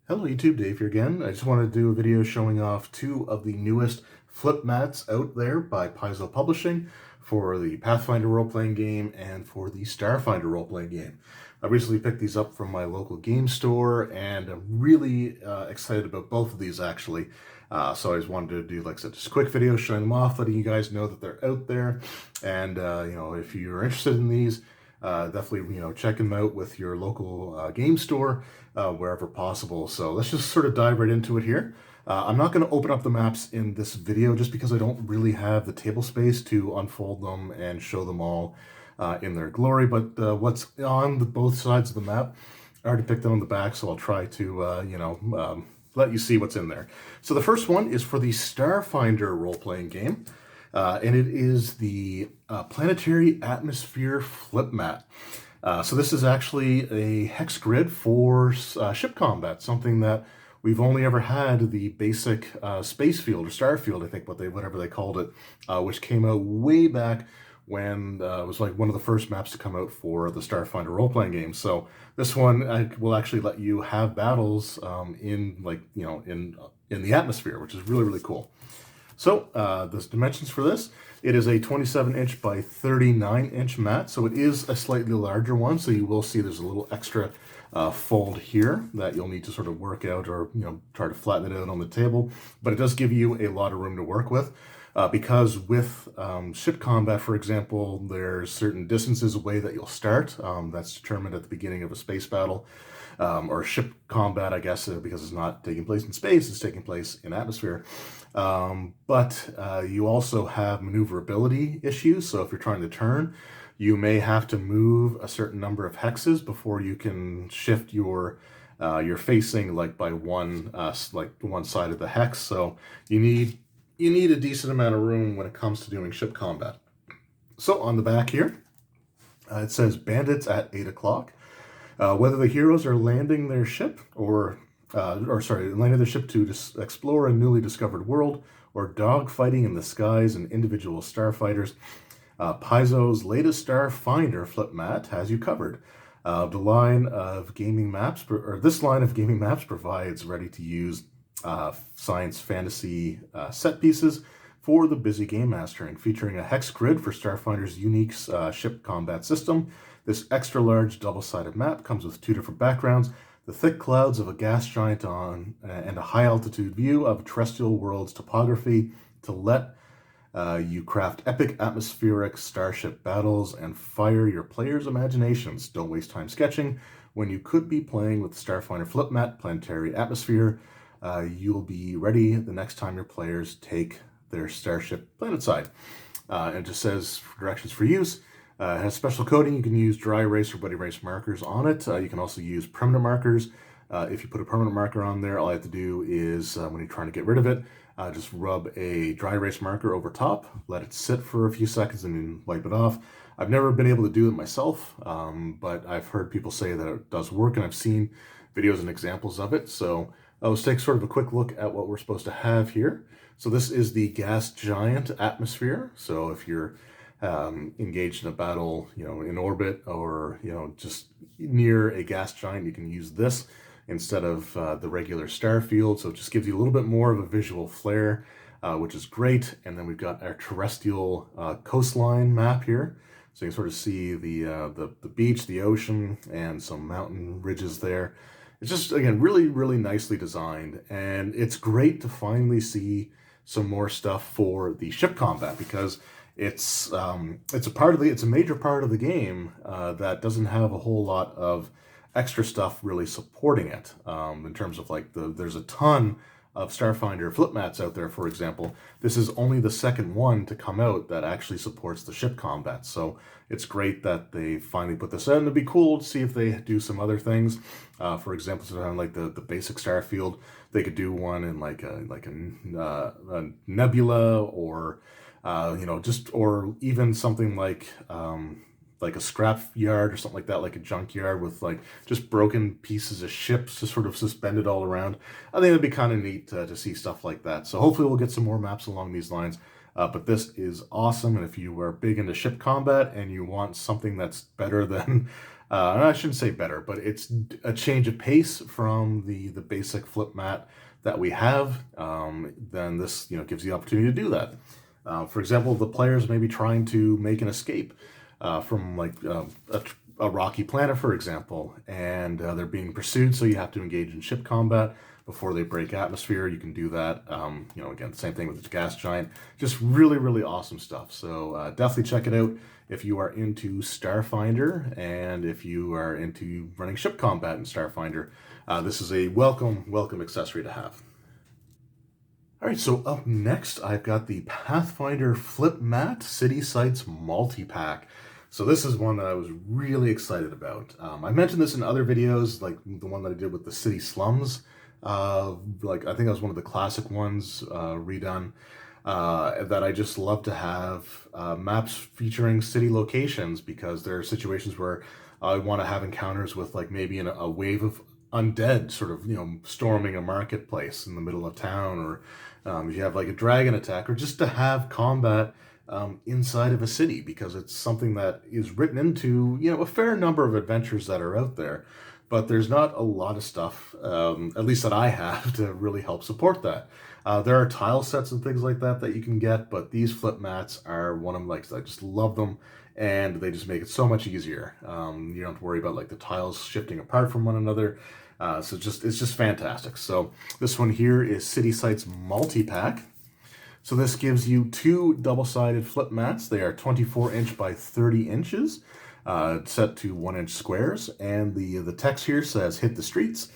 Hello YouTube, Dave here again. I just wanted to do a video showing off two of the newest flip mats out there by Paizo Publishing for the Pathfinder role-playing game and for the Starfinder role-playing game. I recently picked these up from my local game store and I'm really excited about both of these actually. So I just wanted to do, like I said, just a quick video showing them off, letting you guys know that they're out there. And, if you're interested in these, definitely, check them out with your local game store wherever possible. So let's just sort of dive right into it here. I'm not going to open up the maps in this video just because I don't really have the table space to unfold them and show them all in their glory, but what's on both sides of the map are depicted on the back, so I'll try to, let you see what's in there. So the first one is for the Starfinder role-playing game. And it is the planetary atmosphere flip mat. So this is actually a hex grid for ship combat, something that we've only ever had the basic space field or star field, I think whatever they called it, which came out way back when it was like one of the first maps to come out for the Starfinder role-playing game. So this one will actually let you have battles in the atmosphere, which is really, really cool. So the dimensions for this, it is a 27-inch by 39-inch mat, so it is a slightly larger one, so you will see there's a little extra fold here that you'll need to sort of work out or try to flatten it out on the table, but it does give you a lot of room to work with. Because with ship combat, for example, there's certain distances away that you'll start. That's determined at the beginning of a space battle. Or ship combat, I guess, because it's not taking place in space, it's taking place in atmosphere. But you also have maneuverability issues, so if you're trying to turn, you may have to move a certain number of hexes before you can shift your facing by one side of the hex. So you need a decent amount of room when it comes to doing ship combat. So on the back here, it says bandits at 8 o'clock. Whether the heroes are landing their ship landing their ship to explore a newly discovered world or dogfighting in the skies and individual starfighters, Paizo's latest Starfinder flip mat has you covered. This line of gaming maps provides ready-to-use science fantasy set pieces for the busy game mastering, featuring a hex grid for Starfinder's unique ship combat system. This extra large double-sided map comes with two different backgrounds: the thick clouds of a gas giant and a high-altitude view of terrestrial world's topography to let you craft epic atmospheric starship battles and fire your players' imaginations. Don't waste time sketching when you could be playing with the Starfinder flip mat planetary atmosphere. You'll be ready the next time your players take their starship planetside. And it just says directions for use. It has special coating. You can use dry erase or wet erase markers on it. You can also use permanent markers. If you put a permanent marker on there, all I have to do is, when you're trying to get rid of it, just rub a dry erase marker over top, let it sit for a few seconds, and then wipe it off. I've never been able to do it myself, but I've heard people say that it does work, and I've seen videos and examples of it. So let's take sort of a quick look at what we're supposed to have here. So this is the gas giant atmosphere. So if you're engaged in a battle, in orbit or, just near a gas giant, you can use this instead of the regular star field. So it just gives you a little bit more of a visual flair, which is great. And then we've got our terrestrial coastline map here. So you can sort of see the beach, the ocean, and some mountain ridges there. It's just, again, really, really nicely designed. And it's great to finally see some more stuff for the ship combat, because it's a major part of the game that doesn't have a whole lot of extra stuff really supporting it. In terms of there's a ton of Starfinder flip mats out there, for example. This is only the second one to come out that actually supports the ship combat. So it's great that they finally put this out, and it'd be cool to see if they do some other things. For example, so on the basic star field, they could do one in a nebula, or or even something like a scrap yard or something like that, like a junkyard with just broken pieces of ships just sort of suspended all around. I think it'd be kind of neat to see stuff like that. So hopefully we'll get some more maps along these lines. But this is awesome, and if you are big into ship combat and you want something that's better than, I shouldn't say better, but it's a change of pace from the basic flip mat that we have, then this gives you the opportunity to do that. For example, the players may be trying to make an escape from like a rocky planet, for example, and they're being pursued, so you have to engage in ship combat before they break atmosphere. You can do that. Again, the same thing with the gas giant. Just really, really awesome stuff. So definitely check it out if you are into Starfinder and if you are into running ship combat in Starfinder. This is a welcome accessory to have. All right, so up next, I've got the Pathfinder Flip Mat City Sites Multi-Pack. So this is one that I was really excited about. I mentioned this in other videos, like the one that I did with the city slums. I think that was one of the classic ones redone. That I just love to have maps featuring city locations, because there are situations where I want to have encounters with like maybe a wave of undead sort of storming a marketplace in the middle of town, or if you have like a dragon attack, or just to have combat inside of a city, because it's something that is written into a fair number of adventures that are out there, but there's not a lot of stuff, at least that I have, to really help support that. There are tile sets and things like that you can get, but these flip mats are one of them. Like, I just love them, and they just make it so much easier. You don't have to worry about like the tiles shifting apart from one another. So it's just fantastic. So this one here is City Sites Multi-Pack. So this gives you two double-sided flip mats. They are 24-inch by 30 inches, set to 1-inch squares, and the text here says "Hit the streets."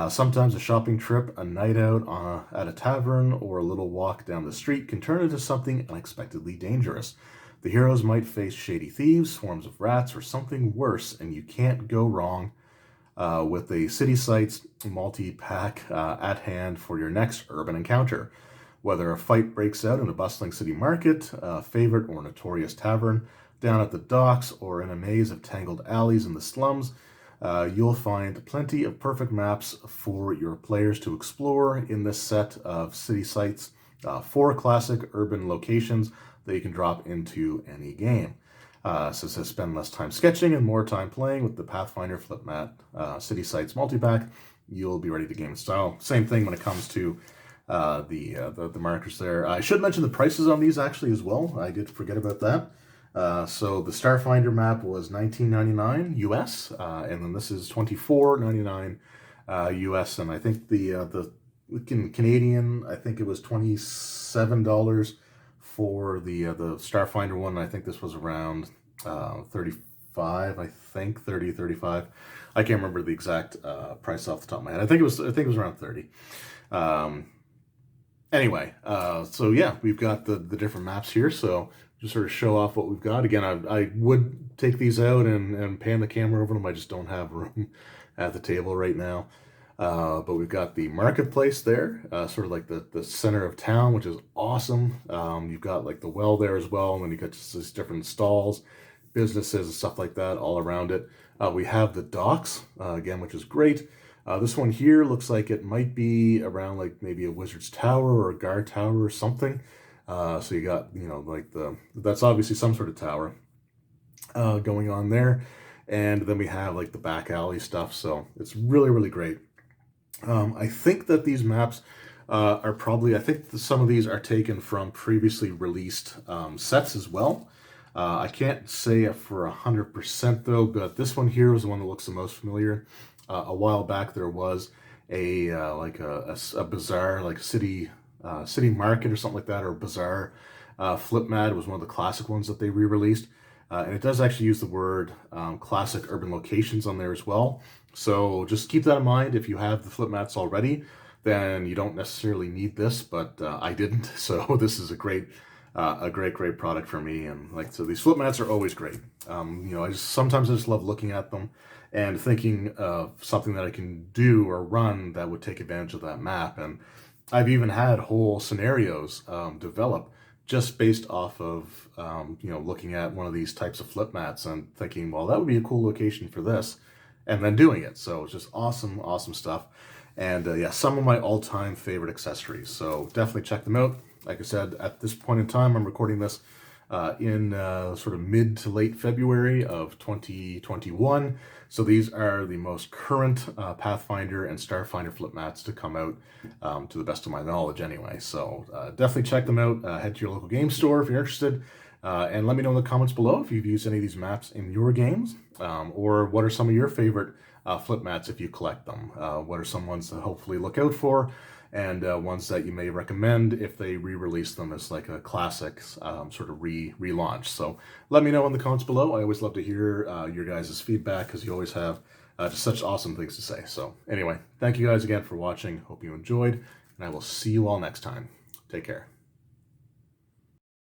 Sometimes a shopping trip, a night out at a tavern, or a little walk down the street can turn into something unexpectedly dangerous. The heroes might face shady thieves, swarms of rats, or something worse, and you can't go wrong with a City Sites multi-pack at hand for your next urban encounter. Whether a fight breaks out in a bustling city market, a favorite or notorious tavern, down at the docks, or in a maze of tangled alleys in the slums, you'll find plenty of perfect maps for your players to explore in this set of City Sites, 4 classic urban locations that you can drop into any game. So it says spend less time sketching and more time playing with the Pathfinder Flip Mat City Sites Multi-Pack. You'll be ready to game style. Same thing when it comes to the markers there. I should mention the prices on these actually as well. I did forget about that. So the Starfinder map was $19.99 US, and then this is $24.99 US, and I think the Canadian, I think it was $27 for the Starfinder one. I think this was around 35, I think 30, 35. I can't remember the exact price off the top of my head. I think it was around 30. Anyway, so yeah, we've got the different maps here. So just sort of show off what we've got. Again, I would take these out and pan the camera over them. I just don't have room at the table right now. But we've got the marketplace there, sort of like the center of town, which is awesome. You've got like the well there as well, and then you've got just these different stalls, businesses and stuff like that all around it. We have the docks, again, which is great. This one here looks like it might be around like maybe a wizard's tower or a guard tower or something. So you got, like that's obviously some sort of tower going on there. And then we have like the back alley stuff. So it's really, really great. I think that these maps are probably, I think some of these are taken from previously released sets as well. I can't say it for 100% though, but this one here was the one that looks the most familiar. A while back there was a bazaar, like city market or something like that, or bazaar flip mat. It was one of the classic ones that they re-released. And it does actually use the word classic urban locations on there as well. So just keep that in mind. If you have the flip mats already, then you don't necessarily need this, but I didn't. So this is a great product for me. And so these flip mats are always great. Sometimes I just love looking at them and thinking of something that I can do or run that would take advantage of that map. And I've even had whole scenarios develop just based off of, looking at one of these types of flip mats and thinking, well, that would be a cool location for this, and then doing it. So it's just awesome, awesome stuff. And yeah, some of my all-time favorite accessories. So definitely check them out. Like I said, at this point in time, I'm recording this in sort of mid to late February of 2021. So these are the most current Pathfinder and Starfinder flip mats to come out, to the best of my knowledge anyway. So definitely check them out. Head to your local game store if you're interested. And let me know in the comments below if you've used any of these maps in your games, or what are some of your favorite flip mats if you collect them. What are some ones to hopefully look out for, and ones that you may recommend if they re-release them as like a classic sort of relaunch. So let me know in the comments below. I always love to hear your guys' feedback, because you always have just such awesome things to say. So anyway, thank you guys again for watching. Hope you enjoyed, and I will see you all next time. Take care.